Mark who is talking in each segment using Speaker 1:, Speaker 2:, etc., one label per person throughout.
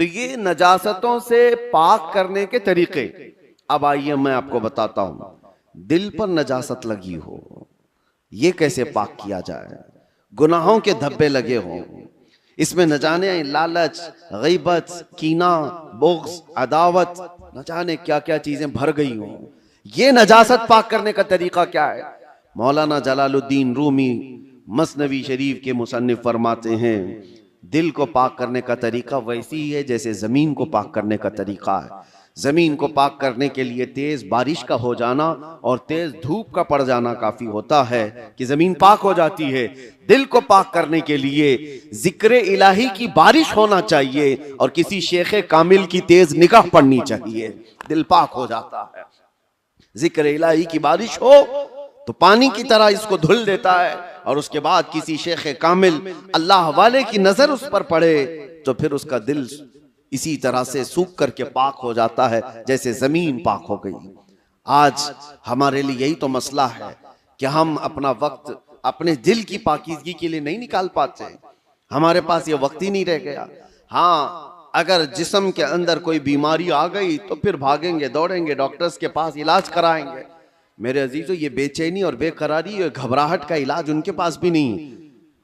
Speaker 1: तो ये नजासतों से पाक करने के तरीके। अब आइए मैं आपको बताता हूं। दिल पर नजासत लगी हो, ये कैसे पाक किया जाए? गुनाहों के धब्बे लगे हों, इसमें न जाने लालच, गीबत, कीना, बुग़्ज़, अदावत, न जाने क्या क्या चीजें भर गई हों, ये नजासत पाक करने का तरीका क्या है? मौलाना जलालुद्दीन रूमी मसनवी शरीफ के मुसन्निफ फरमाते हैं, दिल को पाक करने का तरीका वैसी ही है जैसे जमीन को पाक करने का तरीका है। जमीन को पाक करने के लिए तेज बारिश का हो जाना और तेज धूप का पड़ जाना काफी होता है कि जमीन पाक हो जाती है। दिल को पाक करने के लिए जिक्र इलाही की बारिश होना चाहिए और किसी शेख कामिल की तेज निगाह पड़नी चाहिए, दिल पाक हो जाता है। जिक्र इलाही की बारिश हो तो पानी की तरह इसको धुल देता है और उसके बाद किसी शेख कामिल अल्लाह वाले की नजर उस पर पड़े तो फिर उसका दिल इसी तरह से सूख करके पाक हो जाता है जैसे जमीन पाक हो गई। आज हमारे लिए यही तो मसला है कि हम अपना वक्त अपने दिल की पाकीज़गी के लिए नहीं निकाल पाते। हमारे पास ये वक्त ही नहीं रह गया। हाँ, अगर जिस्म के अंदर कोई बीमारी आ गई तो फिर भागेंगे दौड़ेंगे डॉक्टर्स के पास, इलाज कराएंगे। मेरे अजीजों, ये बेचैनी और बेकरारी और घबराहट का इलाज उनके पास भी नहीं।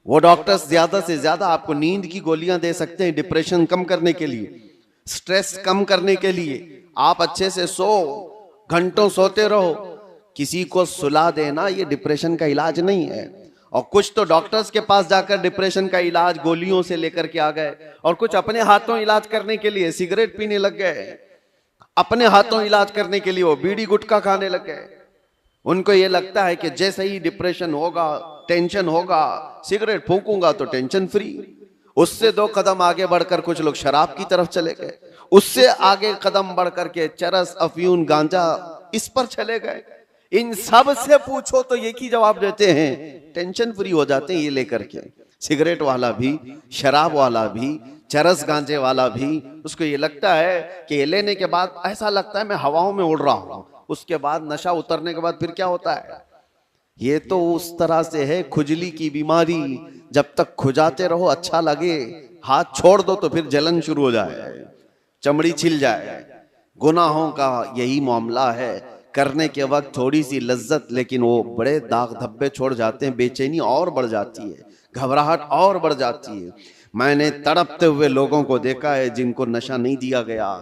Speaker 1: वो डॉक्टर्स ज्यादा से ज्यादा आपको नींद की गोलियां दे सकते हैं डिप्रेशन कम करने के लिए, स्ट्रेस कम करने के लिए। आप अच्छे से सो, घंटों सोते रहो, किसी को सुला देना ये डिप्रेशन का इलाज नहीं है। और कुछ तो डॉक्टर्स के पास जाकर डिप्रेशन का इलाज गोलियों से लेकर के आ गए और कुछ अपने हाथों इलाज करने के लिए सिगरेट पीने लग गए, अपने हाथों इलाज करने के लिए वो बीड़ी गुटखा खाने लग गए। उनको ये लगता है कि जैसे ही डिप्रेशन होगा, टेंशन होगा, सिगरेट फूंकूंगा तो टेंशन फ्री। उससे 2 कदम आगे बढ़कर कुछ लोग शराब की तरफ चले गए, उससे आगे कदम बढ़कर के चरस, अफयून, गांजा इस पर चले गए। इन सब से पूछो तो एक ही जवाब देते हैं, टेंशन फ्री हो जाते हैं ये लेकर के। सिगरेट वाला भी, शराब वाला भी, चरस गांजे वाला भी, उसको ये लगता है कि ये लेने के बाद ऐसा लगता है मैं हवाओं में उड़ रहा हूं। उसके बाद नशा उतरने के बाद फिर क्या होता है? ये तो उस तरह से है खुजली की बीमारी, जब तक खुजाते रहो अच्छा लगे, हाथ छोड़ दो तो फिर जलन शुरू हो जाए, चमड़ी छिल जाए। गुनाहों का यही मामला है, करने के वक्त थोड़ी सी लज्जत, लेकिन वो बड़े दाग धब्बे छोड़ जाते हैं, बेचैनी और बढ़ जाती है, घबराहट और बढ़ जाती है। मैंने तड़पते हुए लोगों को देखा है जिनको नशा नहीं दिया गया,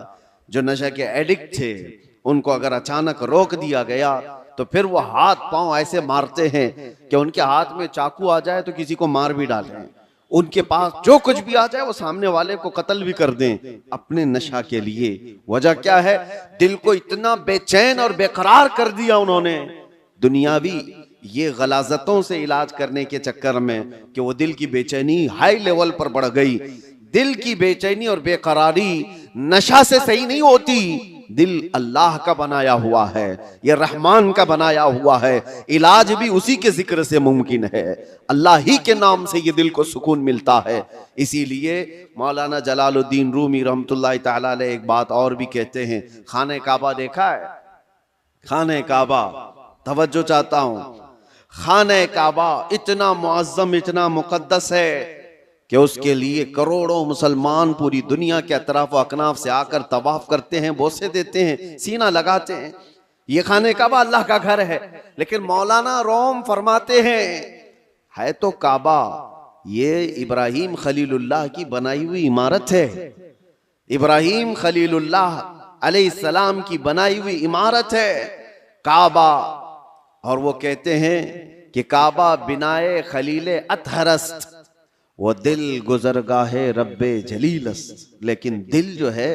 Speaker 1: जो नशा के एडिक्ट थे, उनको अगर अचानक रोक दिया गया तो फिर वो हाथ पांव ऐसे मारते हैं कि उनके हाथ में चाकू आ जाए तो किसी को मार भी डालें, उनके पास जो कुछ भी आ जाए वो सामने वाले को कत्ल भी कर दें अपने नशा के लिए। वजह क्या है? दिल को इतना बेचैन और बेकरार कर दिया उन्होंने दुनियावी ये गलाजतों से इलाज करने के चक्कर में कि वो दिल की बेचैनी हाई लेवल पर बढ़ गई। दिल की बेचैनी और बेकरारी नशा से सही नहीं होती। दिल अल्लाह का बनाया हुआ है, ये रहमान का बनाया हुआ है, इलाज भी उसी के जिक्र से मुमकिन है। अल्लाह ही के नाम से ये दिल को सुकून मिलता है। इसीलिए मौलाना जलालुद्दीन रूमी रहमतुल्लाह तआला अलैह एक बात और भी कहते हैं। खाने काबा देखा है? खाने काबा, तवज्जो चाहता हूं, खाने काबा इतना मुअज्जम, इतना मुकद्दस है कि उसके लिए करोड़ों मुसलमान पूरी दुनिया के अतराफ व अकनाफ से आकर तवाफ करते हैं, बोसे देते हैं, सीना लगाते हैं। ये खाने काबा अल्लाह का घर है, लेकिन मौलाना रोम फरमाते हैं है तो काबा, ये इब्राहिम खलीलुल्लाह की बनाई हुई इमारत है। इब्राहिम खलीलुल्लाह अलैहिस्सलाम की बनाई हुई इमारत है काबा। और वो कहते हैं कि काबा बिनाए खलीले अतहरस्त, वो दिल गुजरगाहे रब्बे जलीलस्त। लेकिन दिल जो है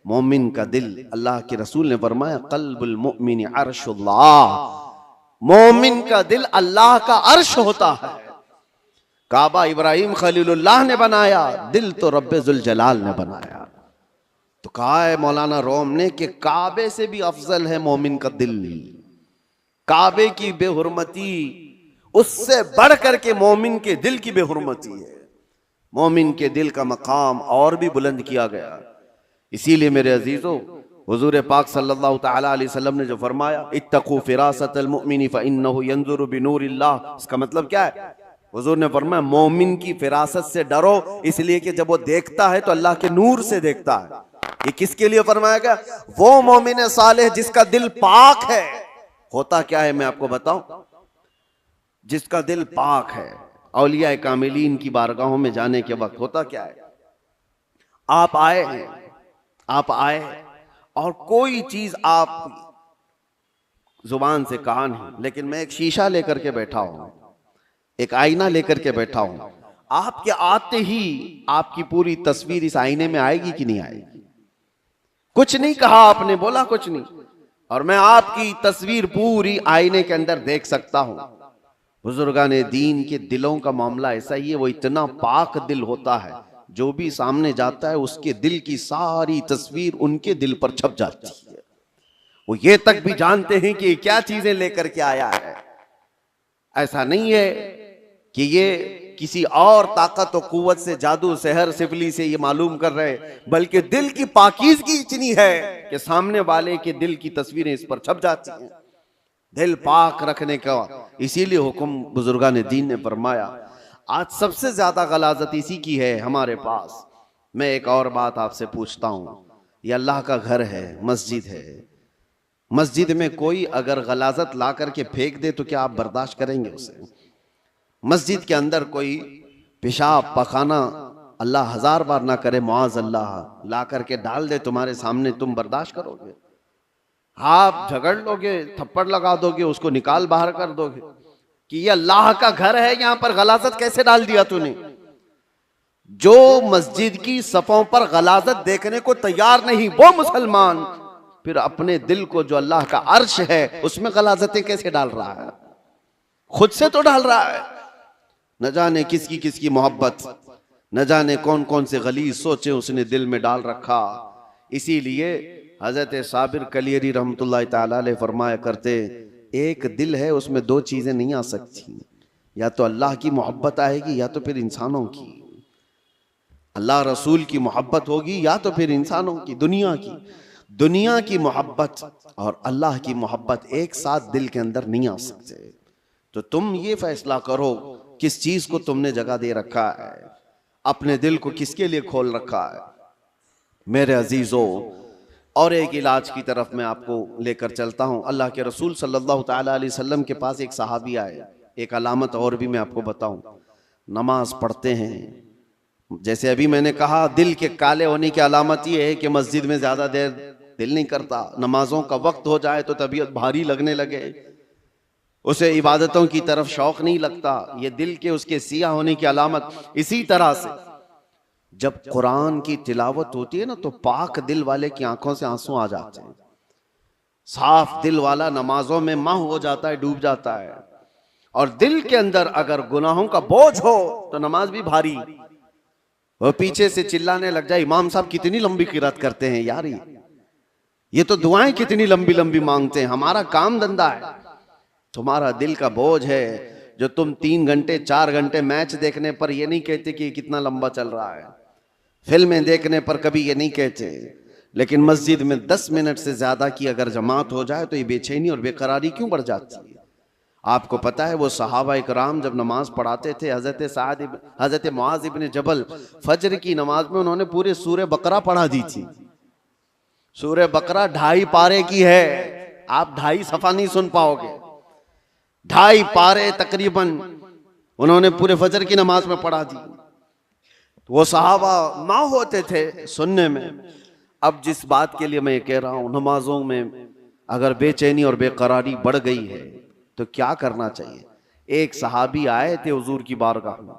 Speaker 1: मोमिन का दिल, अल्लाह के रसूल ने फरमाया कल्बुल मुमिन अर्शुल्लाह, मोमिन का दिल अल्लाह का अर्श होता है। काबा इब्राहिम खलीलुल्लाह ने बनाया, दिल तो रब्बे जुल जलाल ने बनाया। तो कहा है मौलाना रोम ने कि काबे से भी अफजल है मोमिन का दिल। काबे की बेहुरमती उससे बढ़ करके मोमिन के दिल की बेहुरमती है। मोमिन के दिल का मकाम और भी बुलंद किया गया। इसीलिए मेरे अजीजों, हुजूर पाक सल्लल्लाहु तआला अलैहि वसल्लम ने जो फरमाया इत्तकू फिरासतल मुमिनी फइन्नहु यंजुरु बिनूरिल्लाह, इसका मतलब क्या है? हुजूर ने फरमाया मोमिन की फिरासत से डरो, इसलिए कि जब वो देखता है तो अल्लाह के नूर से देखता है। ये किसके लिए फरमाया गया? वो मोमिन सालेह जिसका दिल पाक है। होता क्या है मैं आपको बताऊं, जिसका दिल पाक है, औलिया कामिलीन की बारगाहों में जाने के वक्त होता क्या है, आप आए हैं, आप आए और कोई चीज आप जुबान से कहा नहीं, लेकिन मैं एक शीशा लेकर के बैठा हूं, एक आईना लेकर के बैठा हूं, आपके आते ही आपकी पूरी तस्वीर इस आईने में आएगी कि नहीं आएगी? कुछ नहीं कहा आपने, बोला कुछ नहीं, और मैं आपकी तस्वीर पूरी आईने के अंदर देख सकता हूं। बुजुर्गान दीन के दिलों का मामला ऐसा ही है, वो इतना पाक दिल होता है, जो भी सामने जाता है उसके दिल की सारी तस्वीर उनके दिल पर छप जाती है। वो ये तक भी जानते हैं कि क्या चीजें लेकर के आया है। ऐसा नहीं है कि ये किसी और ताकत और कुव्वत से, जादू सहर सिफली से ये मालूम कर रहे, बल्कि दिल की पाकीज़गी इतनी है कि सामने वाले के दिल की तस्वीरें इस पर छप जाती हैं। दिल पाक रखने का इसीलिए हुक्म बुजुर्गान दीन ने फरमाया। आज सबसे ज्यादा गलाजत इसी की है हमारे पास। मैं एक और बात आपसे पूछता हूं, ये अल्लाह का घर है, मस्जिद है, मस्जिद में कोई अगर गलाजत ला करके फेंक दे तो क्या आप बर्दाश्त करेंगे उसे? मस्जिद के अंदर कोई पेशाब पखाना अल्लाह हजार बार ना करे, मुआज अल्लाह, ला करके डाल दे तुम्हारे सामने, तुम बर्दाश्त करोगे? आप झगड़ लोगे, थप्पड़ लगा दोगे, उसको निकाल बाहर कर दोगे कि ये अल्लाह का घर है, यहां पर गलाजत कैसे डाल दिया तूने? जो मस्जिद की सफों पर गलाजत देखने को तैयार नहीं, वो मुसलमान फिर अपने दिल को जो अल्लाह का अर्श है उसमें गलाजतें कैसे डाल रहा है? खुद से तो डाल रहा है। न जाने किसकी किसकी मोहब्बत, न जाने कौन कौन से गलीज सोचे उसने दिल में डाल रखा। इसीलिए हजरत साबिर कलियरी रहमतुल्लाह ताला अलैह फरमाया करते, एक दिल है उसमें दो चीजें नहीं आ सकती, या तो अल्लाह की मोहब्बत आएगी या तो फिर इंसानों की। अल्लाह रसूल की मोहब्बत होगी या तो फिर इंसानों की, दुनिया की मोहब्बत और अल्लाह की मोहब्बत एक साथ दिल के अंदर नहीं आ सकते। तो तुम ये फैसला करो किस चीज को तुमने जगह दे रखा है, अपने दिल को किसके लिए खोल रखा है। मेरे अजीजों, और एक इलाज की तरफ मैं आपको लेकर चलता हूं। अल्लाह के रसूल सल्लल्लाहु ताला अलैहि वसल्लम के पास एक सहाबी आए। एक अलामत और भी मैं आपको बताऊं, नमाज पढ़ते हैं, जैसे अभी मैंने कहा दिल के काले होने की अलामत यह है कि मस्जिद में ज्यादा देर दिल नहीं करता, नमाजों का वक्त हो जाए तो तबीयत भारी लगने लगे, उसे इबादतों की तरफ शौक नहीं लगता, ये दिल के उसके सिया होने की अलामत। इसी तरह से जब कुरान की तिलावत होती है ना, तो पाक दिल वाले की आंखों से आंसू आ जाते हैं। साफ दिल वाला नमाजों में माह हो जाता है, डूब जाता है। और दिल के अंदर अगर गुनाहों का बोझ हो तो नमाज भी भारी। वो पीछे से चिल्लाने लग जाए, इमाम साहब कितनी लंबी किरात करते हैं यार, ये तो दुआएं कितनी लंबी लंबी मांगते हैं, हमारा काम धंधा है। तुम्हारा दिल का बोझ है जो तुम 3 घंटे 4 घंटे मैच देखने पर ये नहीं कहते कि कितना लंबा चल रहा है, फिल्में देखने पर कभी ये नहीं कहते, लेकिन मस्जिद में 10 मिनट से ज्यादा की अगर जमात हो जाए तो ये बेचैनी और बेकरारी क्यों बढ़ जाती है? आपको पता है वो सहाबा इकराम जब नमाज पढ़ाते थे, हजरत मुआज इब्न जबल फजर की नमाज में उन्होंने पूरे सूरह बकरा पढ़ा दी थी। सूरह बकरा 2.5 पारे की है, आप 2.5 सफा नहीं सुन पाओगे। 2.5 पारे तकरीबन उन्होंने पूरे फजर की नमाज में पढ़ा दी। तो वो सहाबा माँ होते थे सुनने में। अब जिस बात के लिए मैं ये कह रहा हूं, नमाजों में अगर बेचैनी और बेकरारी बढ़ गई है तो क्या करना चाहिए? एक सहाबी आए थे हुजूर की बारगाह में,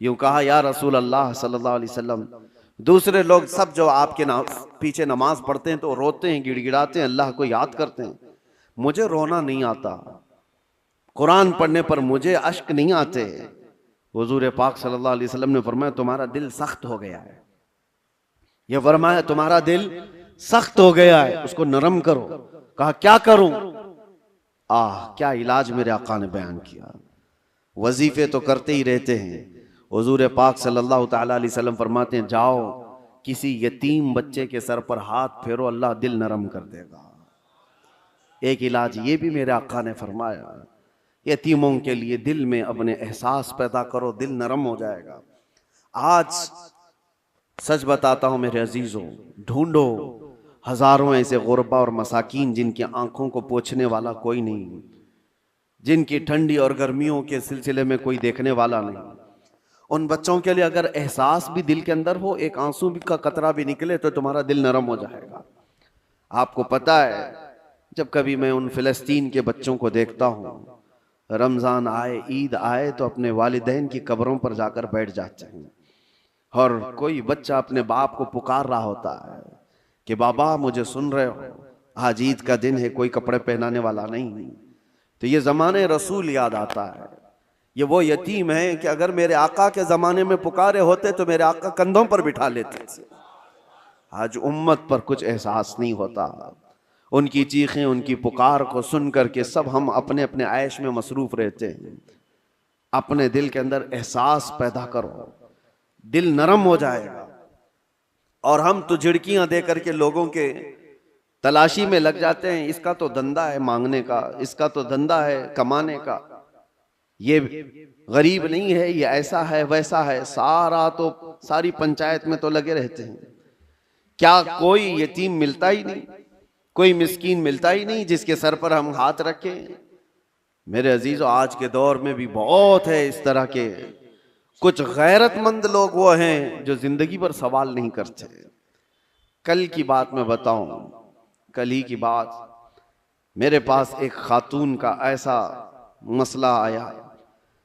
Speaker 1: यूं कहा, या रसूल अल्लाह सल्लल्लाहु अलैहि वसल्लम, दूसरे लोग सब जो आपके पीछे नमाज पढ़ते हैं तो रोते हैं, गिड़गिड़ाते हैं, अल्लाह को याद करते हैं, मुझे रोना नहीं आता, कुरान पढ़ने पर मुझे अश्क नहीं आते। हुजूर पाक सल्लल्लाहु अलैहि वसल्लम ने फरमाया तुम्हारा दिल सख्त हो गया है। ये फरमाया तुम्हारा दिल सख्त हो गया है, उसको नरम करो। कहा क्या करूं? क्या इलाज मेरे आका ने बयान किया। वजीफे तो करते ही रहते हैं। हुजूर पाक सल्लल्लाहु ताला अलैहि वसल्लम फरमाते हैं जाओ किसी यतीम बच्चे के सर पर हाथ फेरो, अल्लाह दिल नरम कर देगा। एक इलाज ये भी मेरे आका ने फरमाया। यतीमों के लिए दिल में अपने एहसास पैदा करो, दिल नरम हो जाएगा। आज सच बताता हूं मेरे अजीजों, ढूंढो हजारों ऐसे गुरबा और मसाकीन जिनकी आंखों को पोंछने वाला कोई नहीं, जिनकी ठंडी और गर्मियों के सिलसिले में कोई देखने वाला नहीं। उन बच्चों के लिए अगर एहसास भी दिल के अंदर हो, एक आंसू का कतरा भी निकले तो तुम्हारा दिल नरम हो जाएगा। आपको पता है, जब कभी मैं उन फिलिस्तीन के बच्चों को देखता हूं, रमजान आए, ईद आए तो अपने वालिदैन की कब्रों पर जाकर बैठ जाते हैं, और कोई बच्चा अपने बाप को पुकार रहा होता है कि बाबा मुझे सुन रहे हो, आज ईद का दिन है, कोई कपड़े पहनाने वाला नहीं। तो ये जमाने रसूल याद आता है। ये वो यतीम है कि अगर मेरे आका के जमाने में पुकारे होते तो मेरे आका कंधों पर बिठा लेते। आज उम्मत पर कुछ एहसास नहीं होता। उनकी चीखें, उनकी पुकार को सुन करके सब हम अपने अपने ऐश में मसरूफ रहते हैं। अपने दिल के अंदर एहसास पैदा करो, दिल नरम हो जाएगा। और हम तो झिड़कियां दे करके लोगों के तलाशी में लग जाते हैं, इसका तो धंधा है मांगने का, इसका तो धंधा है कमाने का, ये गरीब नहीं है, ये ऐसा है वैसा है, सारी पंचायत में तो लगे रहते हैं। क्या कोई यतीम मिलता ही नहीं, कोई मिस्कीन मिलता ही नहीं जिसके सर पर हम हाथ रखें? मेरे अजीजों, आज के दौर में भी बहुत है इस तरह के कुछ गैरतमंद लोग वो हैं जो जिंदगी पर सवाल नहीं करते। कल की बात मैं बताऊं, कल ही की बात, मेरे पास एक खातून का ऐसा मसला आया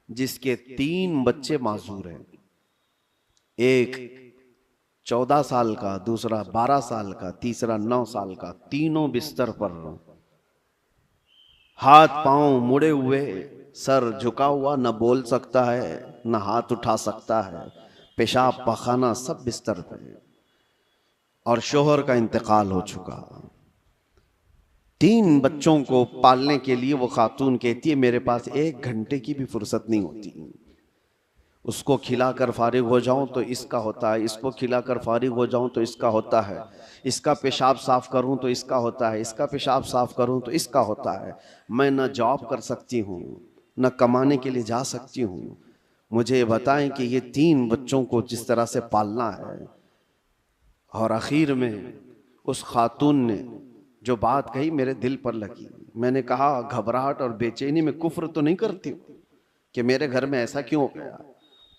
Speaker 1: जिसके 3 बच्चे माजूर हैं। एक 14 साल का, दूसरा 12 साल का, तीसरा 9 साल का। तीनों बिस्तर पर, हाथ पांव मुड़े हुए, सर झुका हुआ, न बोल सकता है न हाथ उठा सकता है, पेशाब पखाना सब बिस्तर पे। और शोहर का इंतकाल हो चुका। 3 बच्चों को पालने के लिए वो खातून कहती है मेरे पास 1 घंटे की भी फुर्सत नहीं होती। उसको खिलाकर फारिग हो जाऊं तो इसका होता है, इसको खिलाकर फारिग हो जाऊं तो इसका होता है, इसका पेशाब साफ करूं तो इसका होता है, इसका पेशाब साफ करूं तो इसका होता है। मैं न जॉब कर सकती हूं, न कमाने के लिए जा सकती हूं। मुझे बताएं कि ये 3 बच्चों को जिस तरह से पालना है। और आखिर में उस खातून ने जो बात कही मेरे दिल पर लगी। मैंने कहा घबराहट और बेचैनी में कुफ्र तो नहीं करती कि मेरे घर में ऐसा क्यों हो गया?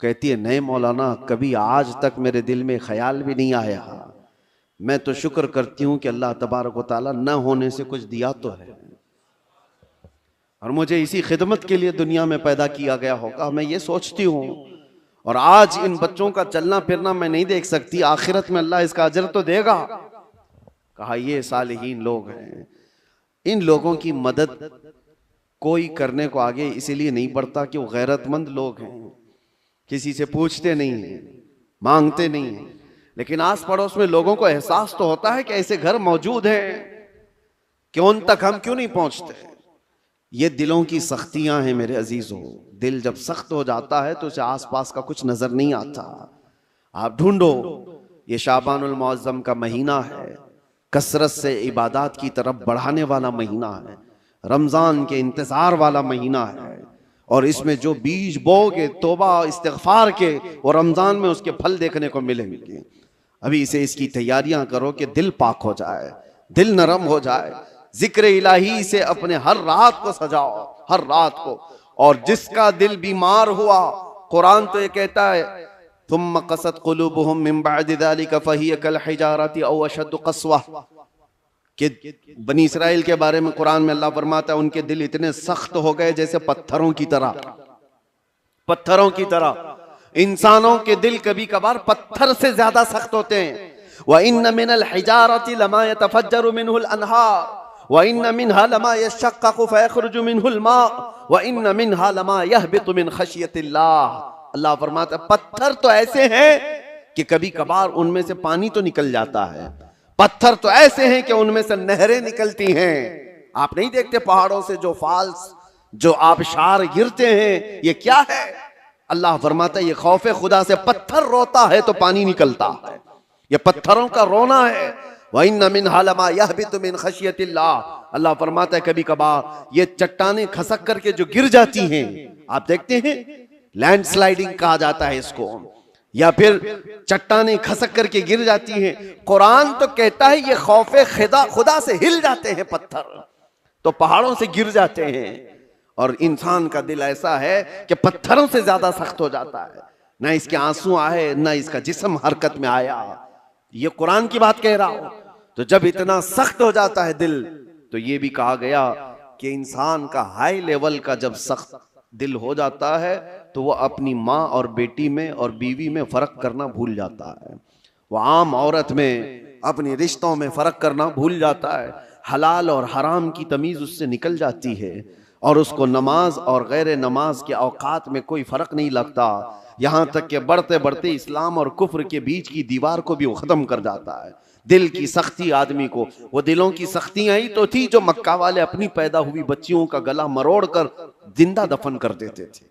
Speaker 1: कहती है नहीं मौलाना, कभी आज तक मेरे दिल में ख्याल भी नहीं आया। मैं तो शुक्र करती हूँ कि अल्लाह तबारक व तआला न होने से कुछ दिया तो है, और मुझे इसी खिदमत के लिए दुनिया में पैदा किया गया होगा, मैं ये सोचती हूँ। और आज इन बच्चों का चलना फिरना मैं नहीं देख सकती, आखिरत में अल्लाह इसका अजर तो देगा। कहा ये सालिहीन लोग हैं, इन लोगों की मदद कोई करने को आगे इसीलिए नहीं बढ़ता कि वो गैरतमंद लोग हैं, किसी से पूछते नहीं हैं, मांगते नहीं हैं। लेकिन आस पड़ोस में लोगों को एहसास तो होता है कि ऐसे घर मौजूद हैं, कि उन तक हम क्यों नहीं पहुंचते? ये दिलों की सख्तियां हैं मेरे अजीजों। दिल जब सख्त हो जाता है तो उसे आसपास का कुछ नजर नहीं आता। आप ढूंढो, ये शाबानुल मुअज्जम का महीना है, कसरत से इबादत की तरफ बढ़ाने वाला महीना है, रमजान के इंतजार वाला महीना है। और इसमें जो बीज बोगे तौबा इस्तिग़फ़ार के, वो रमजान में उसके फल देखने को मिलेंगे। अभी इसे इसकी तैयारियां करो कि दिल पाक हो जाए, दिल नरम हो जाए। जिक्र इलाही से अपने हर रात को सजाओ, हर रात को। और जिसका दिल बीमार हुआ, कुरान तो ये कहता है तुम क़सत क़ुलूबुहुम मिन बअदि ज़ालिका फ़हिय कल हिजारति औ अशद्दु क़स्वा, कि बनी इस्राइल के बारे में कुरान में अल्लाह फरमाता है उनके दिल इतने सख्त हो गए जैसे पत्थरों की तरह। पत्थरों की तरह इंसानों के दिल कभी कभार पत्थर से ज्यादा सख्त होते हैं। व इन्न मिनल हिजारति लमा यतफज्जरु मिनहुल अनहार व इन्न मिनहा लमा यशक्ककु फयखरुजु मिनहुल मा व इन्न मिनहा लमा यहबितु मिन खशियतिल्लाह। अल्लाह फरमाता है पत्थर तो ऐसे हैं कि कभी कभार उनमें से पानी तो निकल जाता है, पत्थर तो ऐसे हैं कि उनमें से नहरें निकलती हैं। आप नहीं देखते पहाड़ों से जो फॉल्स, जो आबशार गिरते हैं, ये क्या है? अल्लाह फरमाता है ये खौफे खुदा से पत्थर रोता है तो पानी निकलता है, ये पत्थरों का रोना है। व इन्न मिन्हा लमा यहबितु मिन खशियतिल्लाह, अल्लाह फरमाता है कभी कभार ये चट्टानें खसक करके जो गिर जाती हैं, आप देखते हैं लैंडस्लाइडिंग कहा जाता है इसको, या फिर चट्टानें खसक करके गिर जाती हैं। कुरान तो कहता है ये खौफे खुदा से हिल जाते हैं पत्थर, तो पहाड़ों से गिर जाते हैं। और इंसान का दिल ऐसा है कि पत्थरों से ज्यादा सख्त हो जाता है, ना इसके आंसू आए ना इसका जिस्म हरकत में आया। ये कुरान की बात कह रहा हूं। तो जब इतना सख्त हो जाता है दिल, तो ये भी कहा गया कि इंसान का हाई लेवल का जब सख्त दिल हो जाता है तो वो अपनी माँ और बेटी में और बीवी में फर्क करना भूल जाता है। वो आम औरत में अपने रिश्तों में फर्क करना भूल जाता है। हलाल और हराम की तमीज उससे निकल जाती है और उसको नमाज और गैर नमाज के औकात में कोई फर्क नहीं लगता। यहाँ तक कि बढ़ते बढ़ते इस्लाम और कुफ्र के बीच की दीवार को भी वो खत्म कर जाता है। दिल की सख्ती आदमी को, वो दिलों की सख्तियां ही तो थी जो मक्का वाले अपनी पैदा हुई बच्चियों का गला मरोड़ कर जिंदा दफन कर देते थे।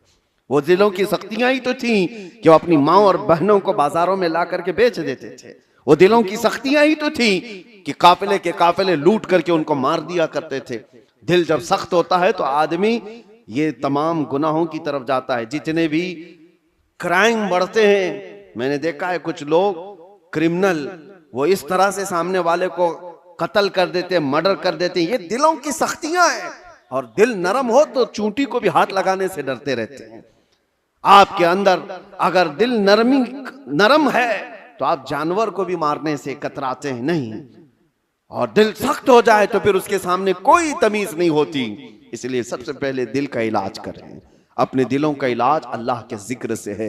Speaker 1: वो दिलों की सख्तियां ही तो थी कि वो अपनी माँ और बहनों को बाजारों में ला करके बेच देते थे। वो दिलों की सख्तियां ही तो थी कि काफिले के काफिले लूट करके उनको मार दिया करते थे। दिल जब सख्त होता है तो आदमी ये तमाम गुनाहों की तरफ जाता है। जितने भी क्राइम बढ़ते हैं, मैंने देखा है कुछ लोग क्रिमिनल वो इस तरह से सामने वाले को कत्ल कर देते हैं, मर्डर कर देते हैं। ये दिलों की सख्तियां हैं। और दिल नरम हो तो चूंटी को भी हाथ लगाने से डरते रहते हैं। आपके अंदर अगर दिल नरम है तो आप जानवर को भी मारने से कतराते हैं नहीं, और दिल सख्त हो जाए तो फिर उसके सामने कोई तमीज नहीं होती। इसलिए सबसे पहले दिल का इलाज करें। अपने दिलों का इलाज अल्लाह के जिक्र से है।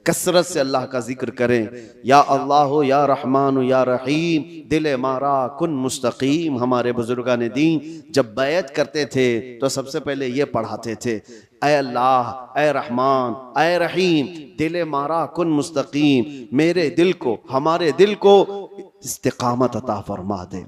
Speaker 1: कसरत से अल्लाह का जिक्र करें। या अल्लाह या रहमान या रहीम दिल मारा कुन मुस्तकीम। हमारे बुजुर्गान दीन जब बैत करते थे तो सबसे पहले ये पढ़ाते थे, ऐ अल्लाह ऐ रहमान ऐ रहीम दिल मारा कुन मुस्तकीम, मेरे दिल को हमारे दिल को इस्तिकामत अता फरमा दे,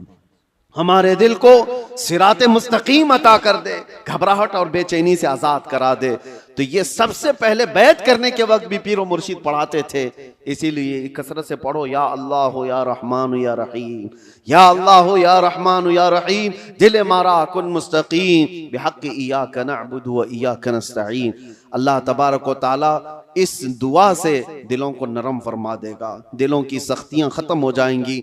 Speaker 1: हमारे दिल को सिराते मुस्तकीम अता कर दे, घबराहट और बेचैनी से आजाद करा दे। तो ये सबसे पहले बैत करने के वक्त भी पीर मुर्शिद पढ़ाते थे। इसीलिए कसरत से पढ़ो, या अल्लाह या रहमान या रहीम, या अल्लाह या रहमान या रहीम दिल मारा कुन मुस्तकीम बिहक़्क़ि इय्याका नअबुदु व इय्याका नस्तईन। अल्लाह तबारक व तआला इस दुआ से दिलों को नरम फरमा देगा, दिलों की सख्तियां खत्म हो जाएंगी।